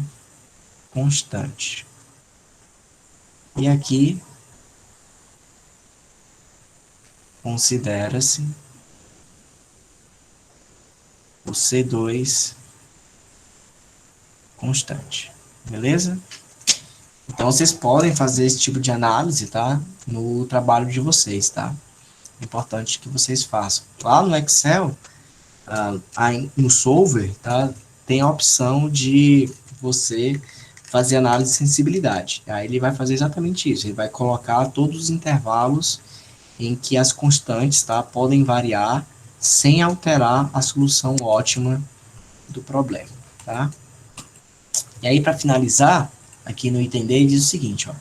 constante. E aqui considera-se o C2 constante. Beleza? Então vocês podem fazer esse tipo de análise, tá? No trabalho de vocês, tá? É importante que vocês façam. Lá no Excel, no Solver, tá? Tem a opção de você fazer análise de sensibilidade. Aí ele vai fazer exatamente isso. Ele vai colocar todos os intervalos em que as constantes, tá, podem variar sem alterar a solução ótima do problema, tá? E aí, para finalizar, aqui no item D, ele diz o seguinte, ó.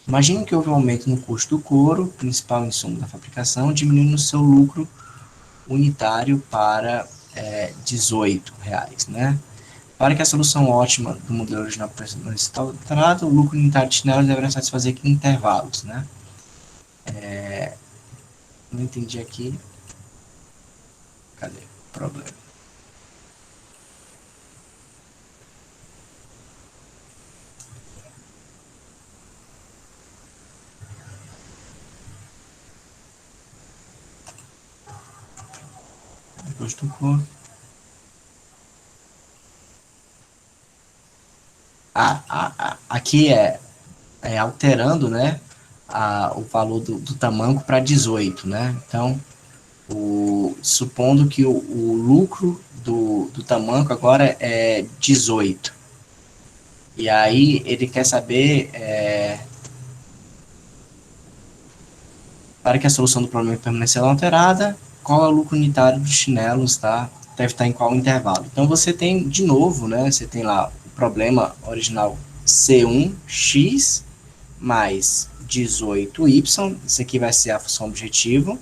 Imagine que houve um aumento no custo do couro, principal insumo da fabricação, diminuindo o seu lucro unitário para R$ 18, né? Para que a solução ótima do modelo original não esteja alterada, o lucro unitário de chinelo deverá satisfazer aqui intervalos, né? Não entendi aqui. Cadê o problema? Custo do couro. Aqui alterando, né, o valor do tamanco para 18, né? Então, supondo que o lucro do tamanco agora é 18. E aí ele quer saber, para que a solução do problema permaneça alterada, qual é o lucro unitário dos chinelos, tá? Deve estar em qual intervalo. Então você tem, de novo, né? Você tem lá o problema original C1x mais 18y. Isso aqui vai ser a função objetivo,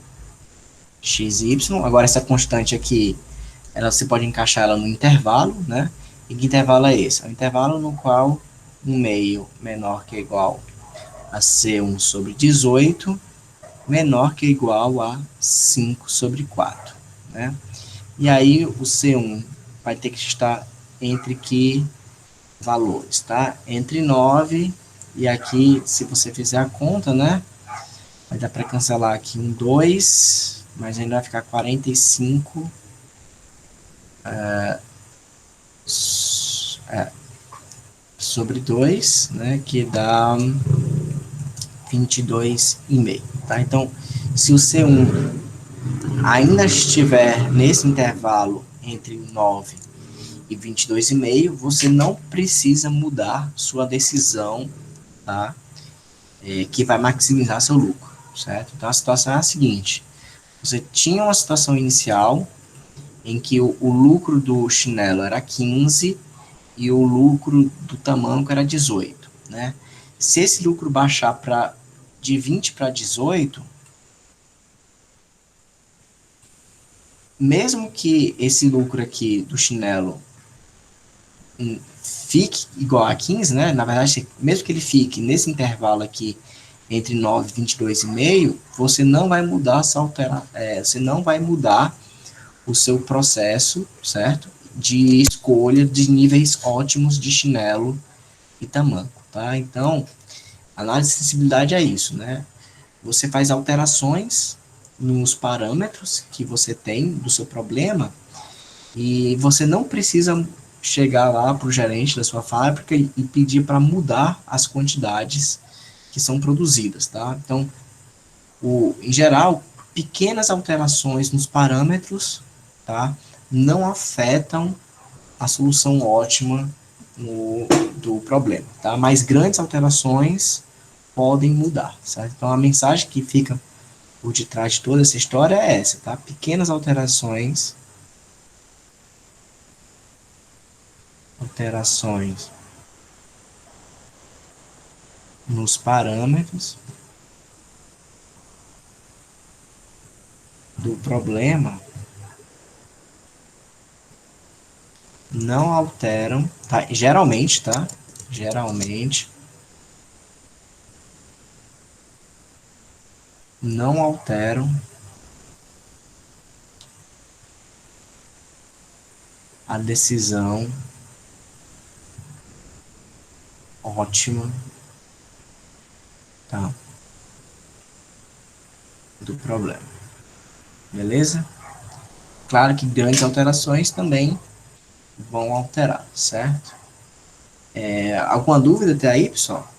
xy. Agora essa constante aqui, você pode encaixar ela no intervalo, né? E que intervalo é esse? É o intervalo no qual 1 meio menor que ou igual a C1 sobre 18 menor que ou igual a 5 sobre 4, né? E aí o C1 vai ter que estar entre que valores, tá? Entre 9 e aqui, se você fizer a conta, né? Vai dar para cancelar aqui um 2, mas ainda vai ficar 45 sobre 2, né? Que dá 22,5, tá? Então, se o C1 ainda estiver nesse intervalo entre 9 e 22,5, você não precisa mudar sua decisão, tá? Que vai maximizar seu lucro, certo? Então a situação é a seguinte: você tinha uma situação inicial em que o lucro do chinelo era 15 e o lucro do tamanco era 18, né? Se esse lucro baixar de 20 para 18, mesmo que esse lucro aqui do chinelo fique igual a 15, né? Na verdade, mesmo que ele fique nesse intervalo aqui entre 9 e 22,5, você não vai mudar você não vai mudar o seu processo, certo? De escolha de níveis ótimos de chinelo e tamanco, tá? Então, análise de sensibilidade é isso, né? Você faz alterações nos parâmetros que você tem do seu problema e você não precisa chegar lá para o gerente da sua fábrica e pedir para mudar as quantidades que são produzidas, tá? Então, em geral, pequenas alterações nos parâmetros, tá, não afetam a solução ótima do problema, tá? Mas grandes alterações podem mudar, certo? Então, a mensagem que fica por detrás de toda essa história é essa, tá? Alterações nos parâmetros do problema não alteram, tá? Geralmente, tá? Geralmente não alteram a decisão ótima, tá, do problema. Beleza? Claro que grandes alterações também vão alterar, certo? Alguma dúvida até aí, pessoal?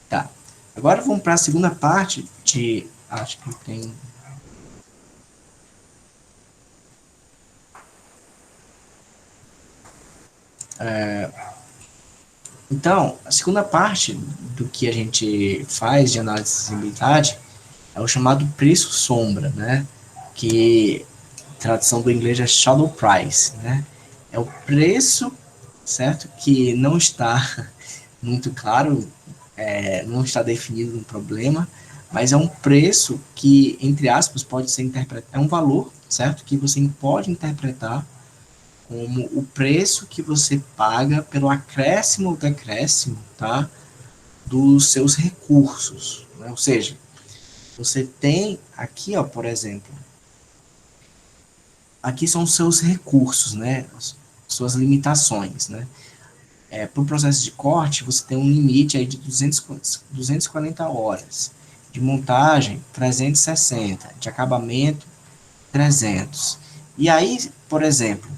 Tá. Agora vamos para a segunda parte de... Acho que tem... Então, a segunda parte do que a gente faz de análise de acessibilidade é o chamado preço sombra, né? Que tradução do inglês é shadow price, né? É o preço, certo? Que não está muito claro, não está definido no problema, mas é um preço que, entre aspas, pode ser interpretado, é um valor, certo? Que você pode interpretar como o preço que você paga pelo acréscimo ou decréscimo, tá? Dos seus recursos, né? Ou seja, você tem aqui, ó, por exemplo, aqui são os seus recursos, né? Suas limitações, né? Para o processo de corte, você tem um limite aí de 240 horas. De montagem, 360. De acabamento, 300. E aí, por exemplo,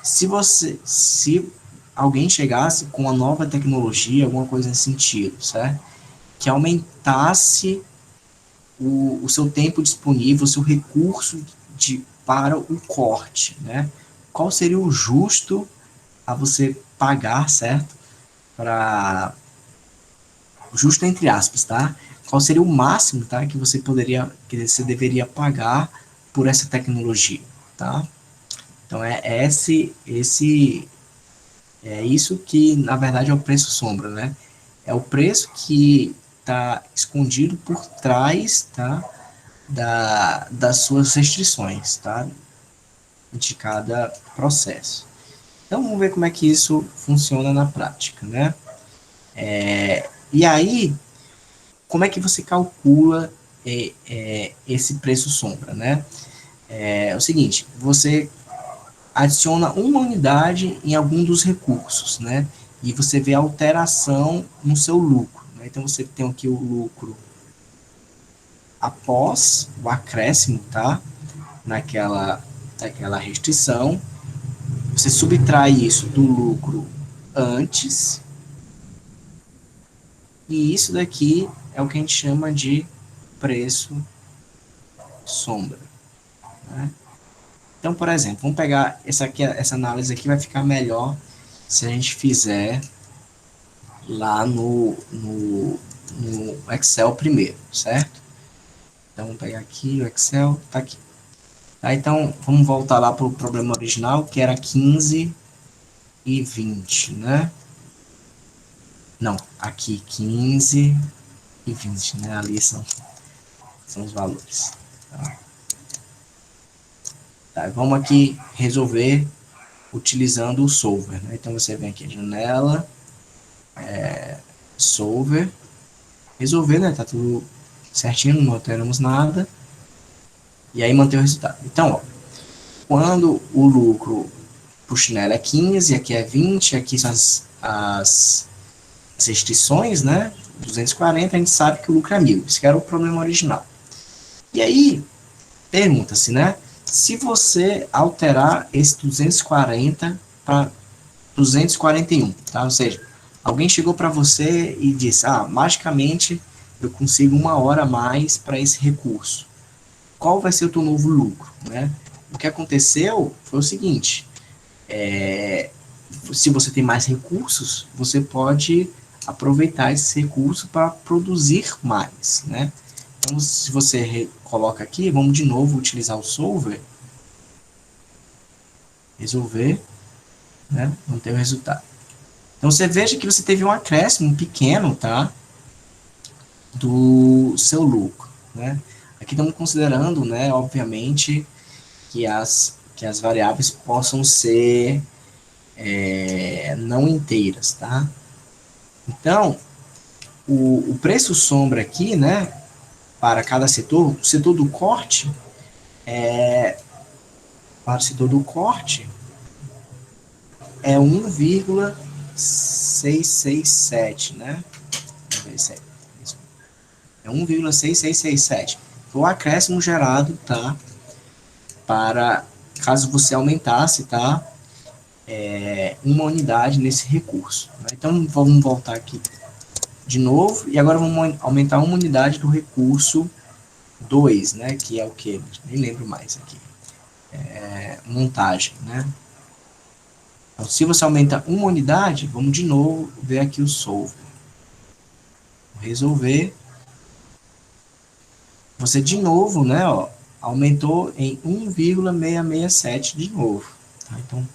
se alguém chegasse com uma nova tecnologia, alguma coisa nesse sentido, certo? Que aumentasse o seu tempo disponível, o seu recurso para o corte, né? Qual seria o justo a você pagar, certo? Para justo entre aspas, tá? Qual seria o máximo, tá? Que você deveria pagar por essa tecnologia, tá? Então é isso que na verdade é o preço sombra, né? É o preço que está escondido por trás, tá? Das suas restrições, tá? De cada processo. Então vamos ver como é que isso funciona na prática, né? E aí, como é que você calcula esse preço sombra, né? É o seguinte, você adiciona uma unidade em algum dos recursos, né? E você vê a alteração no seu lucro, né? Então você tem aqui o lucro após o acréscimo, tá? Naquela restrição. Você subtrai isso do lucro antes, e isso daqui é o que a gente chama de preço sombra, né? Então, por exemplo, vamos pegar essa análise aqui, vai ficar melhor se a gente fizer lá no Excel primeiro, certo? Então, vamos pegar aqui o Excel, tá aqui. Tá, então, vamos voltar lá para o problema original, que era 15 e 20, né? Não, aqui 15 e 20, né? Ali são os valores. Tá? Tá, vamos aqui resolver utilizando o solver, né? Então, você vem aqui, janela, solver, resolver, né? Tá tudo certinho, não alteramos nada. E aí manter o resultado. Então, ó, quando o lucro pro chinelo é 15, aqui é 20, aqui são as restrições, né? 240, a gente sabe que o lucro é 1.000. Isso que era o problema original. E aí, pergunta-se, né? Se você alterar esse 240 para 241, tá? Ou seja, alguém chegou para você e disse, magicamente eu consigo 1 hora a mais para esse recurso. Qual vai ser o teu novo lucro, né? O que aconteceu foi o seguinte, se você tem mais recursos, você pode aproveitar esse recurso para produzir mais, né? Então, se você coloca aqui, vamos de novo utilizar o solver, resolver, né? Não tem o resultado. Então, você veja que você teve um acréscimo pequeno, tá? Do seu lucro, né? Aqui estamos considerando, né, obviamente, que as variáveis possam ser não inteiras, tá? Então, o preço sombra aqui, né, para cada setor, o setor do corte, para o setor do corte, é 1,667, né? Vamos ver se é isso. É 1,6667. O acréscimo gerado, tá? Para, caso você aumentasse, tá? Uma unidade nesse recurso. Né? Então, vamos voltar aqui de novo, e agora vamos aumentar uma unidade do recurso 2, né? Que é o que? Nem lembro mais aqui. Montagem, né? Então, se você aumenta uma unidade, vamos de novo ver aqui o solve. Resolver. Você de novo, né, ó, aumentou em 1,667 de novo. Tá? Então,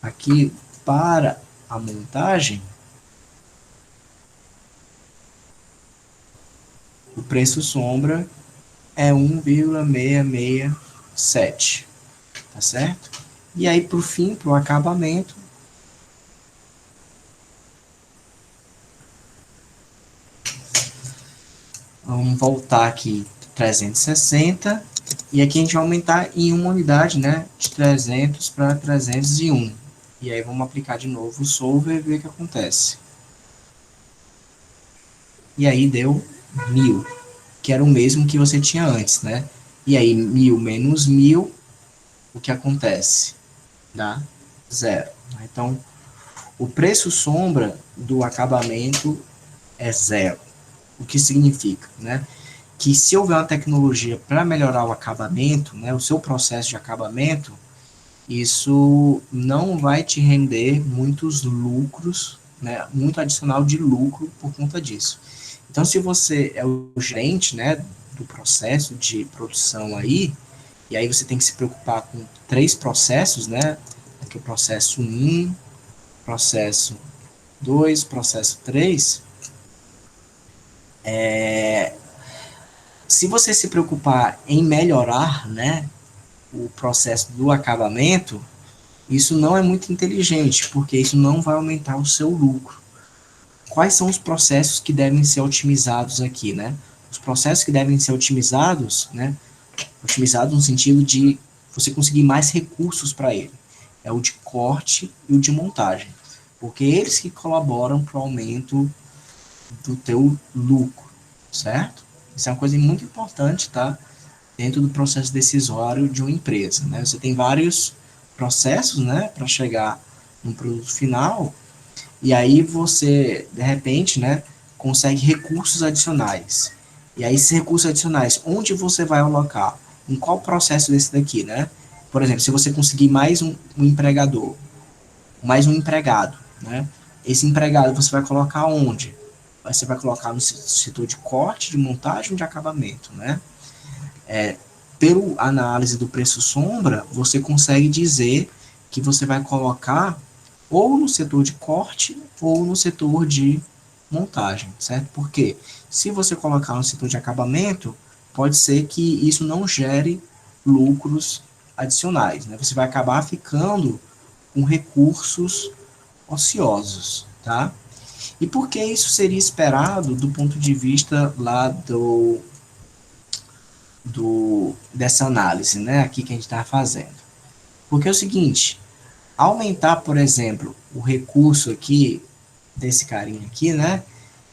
aqui para a montagem, o preço sombra é 1,667, tá certo? E aí, por fim, para o acabamento, vamos voltar aqui 360, e aqui a gente vai aumentar em uma unidade, né, de 300 para 301. E aí vamos aplicar de novo o solver e ver o que acontece. E aí deu 1000, que era o mesmo que você tinha antes, né? E aí 1000 menos 1000, o que acontece? Dá 0. Então, o preço sombra do acabamento é 0. O que significa, né? Que se houver uma tecnologia para melhorar o acabamento, né, o seu processo de acabamento, isso não vai te render muitos lucros, né, muito adicional de lucro por conta disso. Então, se você é o gerente, né, do processo de produção aí, e aí você tem que se preocupar com 3 processos, né, aqui o processo 1, processo 2, processo 3, se você se preocupar em melhorar, né, o processo do acabamento, isso não é muito inteligente, porque isso não vai aumentar o seu lucro. Quais são os processos que devem ser otimizados aqui, né? Os processos que devem ser otimizados, né? Otimizados no sentido de você conseguir mais recursos para ele. É o de corte e o de montagem. Porque eles que colaboram para o aumento do teu lucro, certo? Isso é uma coisa muito importante, tá? Dentro do processo decisório de uma empresa, né? Você tem vários processos, né, para chegar no produto final, e aí você, de repente, né, consegue recursos adicionais. E aí esses recursos adicionais, onde você vai alocar? Em qual processo desse daqui, né? Por exemplo, se você conseguir mais um empregador, mais um empregado, né? Esse empregado você vai colocar onde? Você vai colocar no setor de corte, de montagem, de acabamento, né? Pelo análise do preço sombra, você consegue dizer que você vai colocar ou no setor de corte ou no setor de montagem, certo? Porque se você colocar no setor de acabamento, pode ser que isso não gere lucros adicionais, né? Você vai acabar ficando com recursos ociosos, tá? E por que isso seria esperado do ponto de vista lá dessa análise, né, aqui que a gente está fazendo? Porque é o seguinte, aumentar, por exemplo, o recurso aqui, desse carinha aqui, né,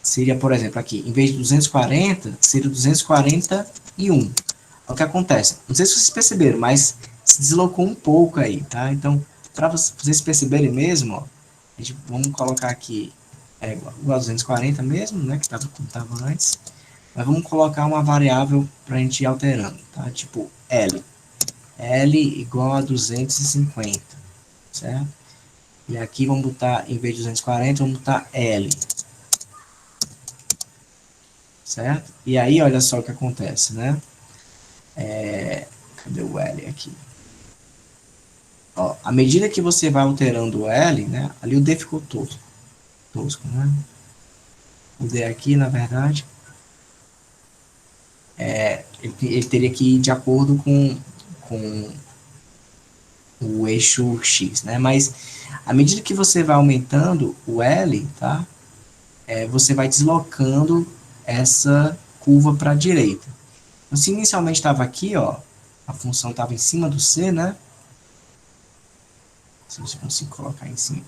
seria, por exemplo, aqui, em vez de 240, seria 241. O que acontece? Não sei se vocês perceberam, mas se deslocou um pouco aí, tá? Então, para vocês perceberem mesmo, ó, vamos colocar aqui igual a 240 mesmo, né, que estava como estava antes, mas vamos colocar uma variável para a gente ir alterando, tá? Tipo L. L igual a 250, certo? E aqui vamos botar, em vez de 240, vamos botar L, certo? E aí, olha só o que acontece, né? Cadê o L aqui? Ó, à medida que você vai alterando o L, né? Ali o D ficou tosco, né? O D aqui, na verdade, ele teria que ir de acordo com o eixo X, né? Mas à medida que você vai aumentando o L, tá? Você vai deslocando essa curva para a direita. Então, se inicialmente estava aqui, ó, a função estava em cima do C, né? Se você conseguir colocar em cima.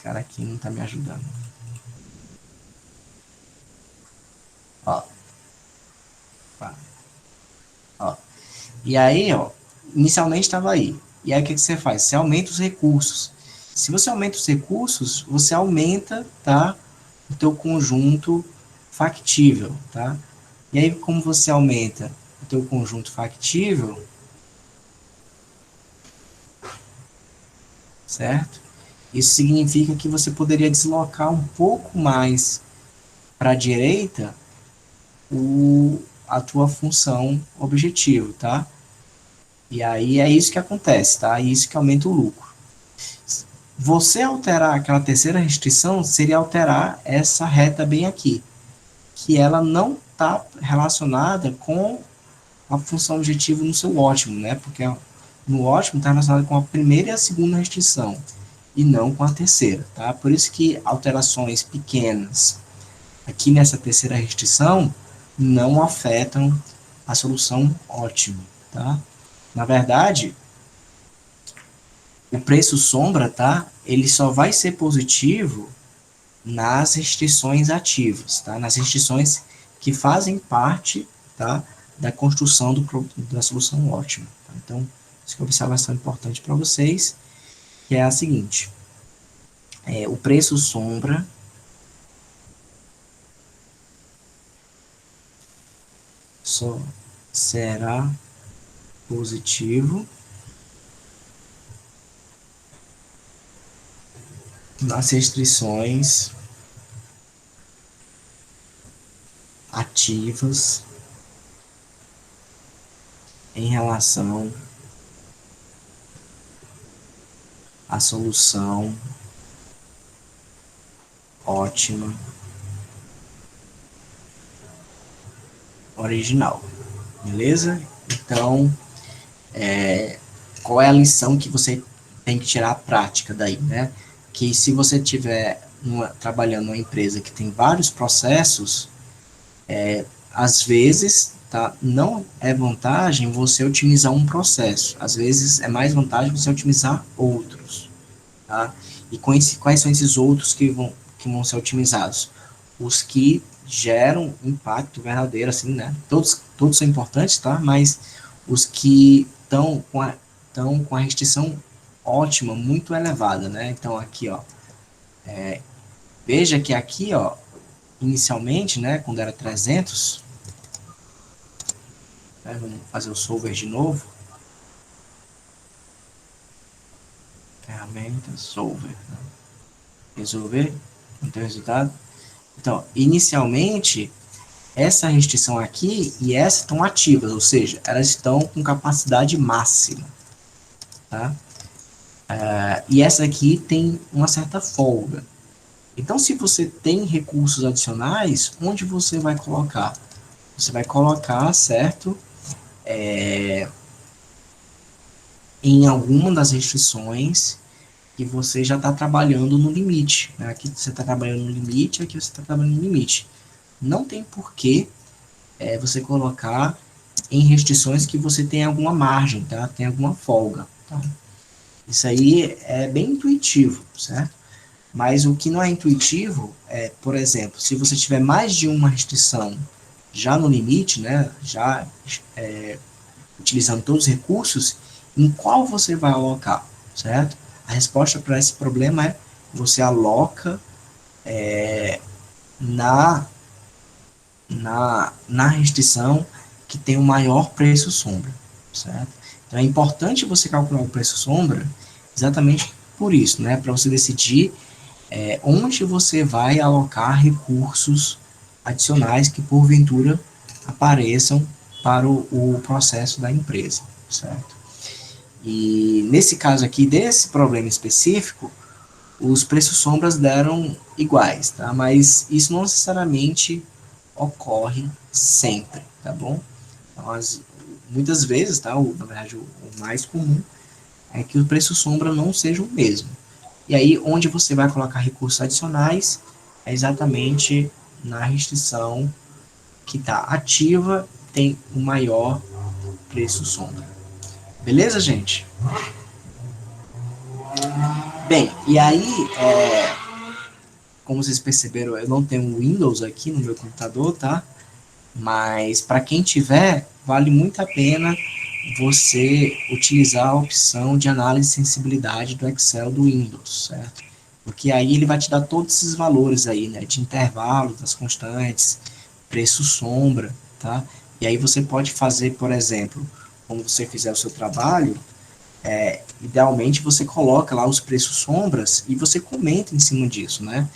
cara aqui não tá me ajudando. Ó. Ó. E aí, ó, inicialmente estava aí. E aí o que, que você faz? Você aumenta os recursos. Se você aumenta os recursos, você aumenta, tá, o teu conjunto factível, tá? E aí, como você aumenta o teu conjunto factível, certo? Isso significa que você poderia deslocar um pouco mais para a direita a tua função objetivo, tá? E aí é isso que acontece, tá? É isso que aumenta o lucro. Você alterar aquela terceira restrição seria alterar essa reta bem aqui, que ela não está relacionada com a função objetivo no seu ótimo, né? Porque no ótimo está relacionado com a primeira e a segunda restrição, e não com a terceira, tá? Por isso que alterações pequenas aqui nessa terceira restrição não afetam a solução ótima, tá? Na verdade, o preço sombra, tá? Ele só vai ser positivo nas restrições ativas, tá? Nas restrições que fazem parte, tá, da construção da solução ótima. Tá? Então, isso é uma observação importante para vocês, que é a seguinte: o preço sombra só será positivo nas restrições ativas em relação à solução ótima original. Beleza? Então, qual é a lição que você tem que tirar a prática daí, né? Que se você estiver trabalhando numa empresa que tem vários processos, às vezes, tá, não é vantagem você otimizar um processo. Às vezes é mais vantagem você otimizar outros, tá? E quais são esses outros que vão ser otimizados? Os que geram impacto verdadeiro, assim, né? Todos são importantes, tá? Mas os que estão com a restrição ótima, muito elevada, né? Então, aqui, ó, veja que aqui, ó, inicialmente, né, quando era 300, né, vamos fazer o solver de novo, ferramenta, solver, né? Resolver, não tem resultado. Então, inicialmente, essa restrição aqui e essa estão ativas, ou seja, elas estão com capacidade máxima, tá? E essa aqui tem uma certa folga. Então, se você tem recursos adicionais, onde você vai colocar? Você vai colocar, certo? Em alguma das restrições que você já está trabalhando no limite, né? Aqui você está trabalhando no limite, aqui você está trabalhando no limite. Não tem porquê você colocar em restrições que você tem alguma margem, tá? Tem alguma folga, tá? Isso aí é bem intuitivo, certo? Mas o que não é intuitivo é, por exemplo, se você tiver mais de uma restrição já no limite, né? Já utilizando todos os recursos, em qual você vai alocar, certo? A resposta para esse problema é você aloca na, na restrição que tem o maior preço sombra, certo? Então é importante você calcular o preço sombra exatamente por isso, né? Para você decidir onde você vai alocar recursos adicionais que porventura apareçam para o processo da empresa, certo? E nesse caso aqui, desse problema específico, os preços sombras deram iguais, tá? Mas isso não necessariamente ocorre sempre, tá bom? Então, muitas vezes, tá? Na verdade, o mais comum é que o preço sombra não seja o mesmo. E aí, onde você vai colocar recursos adicionais é exatamente na restrição que está ativa, tem o maior preço sombra. Beleza, gente? Bem, e aí, como vocês perceberam, eu não tenho Windows aqui no meu computador, tá? Mas para quem tiver, vale muito a pena você utilizar a opção de análise de sensibilidade do Excel do Windows, certo? Porque aí ele vai te dar todos esses valores aí, né, de intervalo, das constantes, preço sombra, tá? E aí você pode fazer, por exemplo, quando você fizer o seu trabalho, idealmente você coloca lá os preços sombras e você comenta em cima disso, né?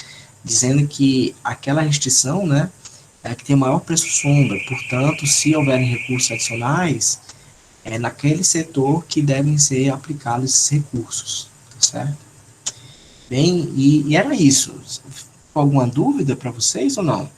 Dizendo que aquela restrição, né, é a que tem o maior preço sombra, portanto, se houverem recursos adicionais, é naquele setor que devem ser aplicados esses recursos, tá certo? Bem, e era isso. Alguma dúvida para vocês ou não?